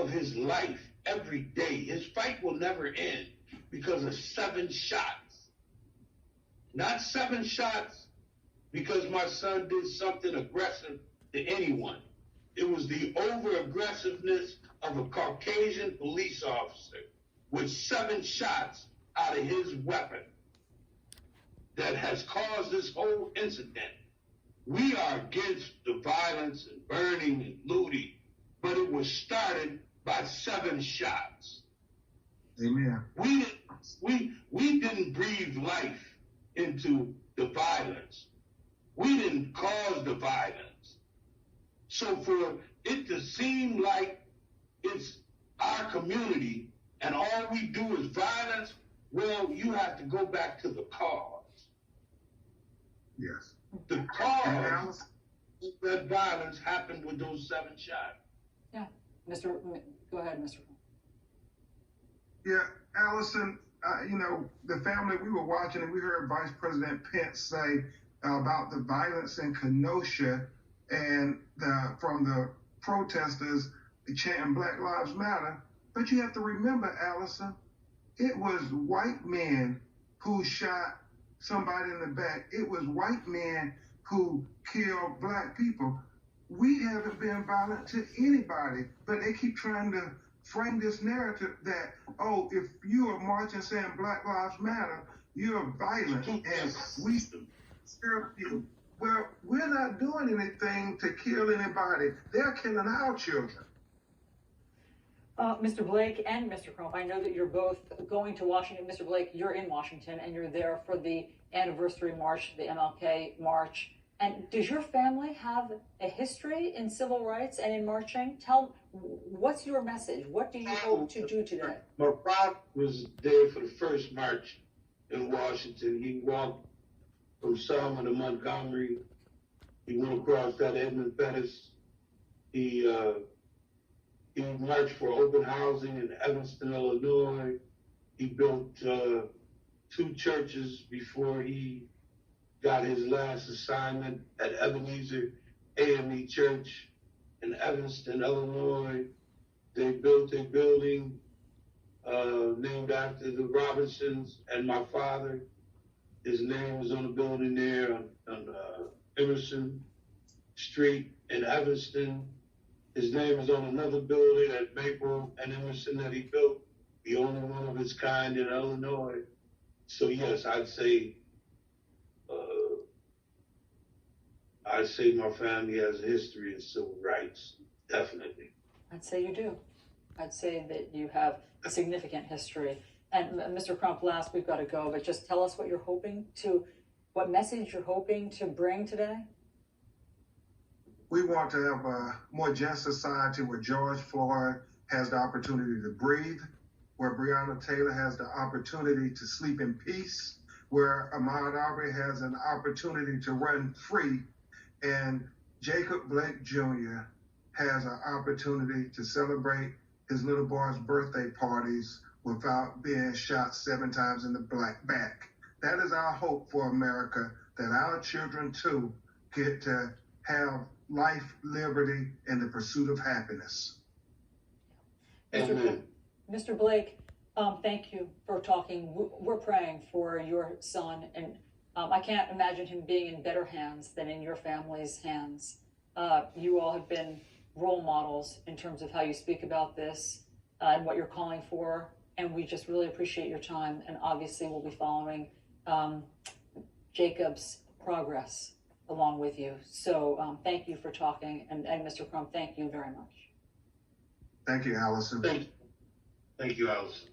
of his life every day. His fight will never end because of 7 shots. Not 7 shots because my son did something aggressive to anyone. It was the over-aggressiveness of a Caucasian police officer with 7 shots out of his weapon that has caused this whole incident. We are against the violence and burning and looting, but it was started by 7 shots. Amen. We didn't breathe life into the violence. We didn't cause the violence. So for it to seem like it's our community and all we do is violence, well, you have to go back to the cause. Yes. The cause of that violence happened with those 7 shots. Yeah. Go ahead, Mr. Yeah, Allison, the family, we were watching and we heard Vice President Pence say about the violence in Kenosha and from the protesters chanting Black Lives Matter. But you have to remember, Allison, it was white men who shot somebody in the back. It was white men who killed black people. We haven't been violent to anybody, but they keep trying to frame this narrative that, oh, if you are marching saying Black Lives Matter, you're violent and we scare you. Well, we're not doing anything to kill anybody. They're killing our children. Mr. Blake and Mr. Crump, I know that you're both going to Washington. Mr. Blake, you're in Washington and you're there for the anniversary march, the MLK march. And does your family have a history in civil rights and in marching? What's your message? What do you hope to do today? My father was there for the first march in Washington. He walked from Selma to Montgomery. He went across that Edmund Pettus. He marched for open housing in Evanston, Illinois. He built 2 churches before he got his last assignment at Ebenezer AME Church in Evanston, Illinois. They built a building named after the Robinsons and my father. His name was on the building there on Emerson Street in Evanston. His name is on another building at Maple and Emerson that he built, the only one of its kind in Illinois. So yes, I'd say my family has a history in civil rights, definitely. I'd say you do. I'd say that you have a significant history. And Mr. Crump, last, we've got to go, but just tell us what message you're hoping to bring today. We want to have a more just society where George Floyd has the opportunity to breathe, where Breonna Taylor has the opportunity to sleep in peace, where Ahmaud Arbery has an opportunity to run free, and Jacob Blake Jr. has an opportunity to celebrate his little boy's birthday parties without being shot 7 times in the back. That is our hope for America, that our children too get to have life, liberty, and the pursuit of happiness. Amen. Mr. Blake, thank you for talking. We're praying for your son, and I can't imagine him being in better hands than in your family's hands. You all have been role models in terms of how you speak about this and what you're calling for, and we just really appreciate your time, and obviously we'll be following Jacob's progress along with you. So thank you for talking, and Mr. Crump, thank you very much. Thank you, Allison. Thank you, Allison.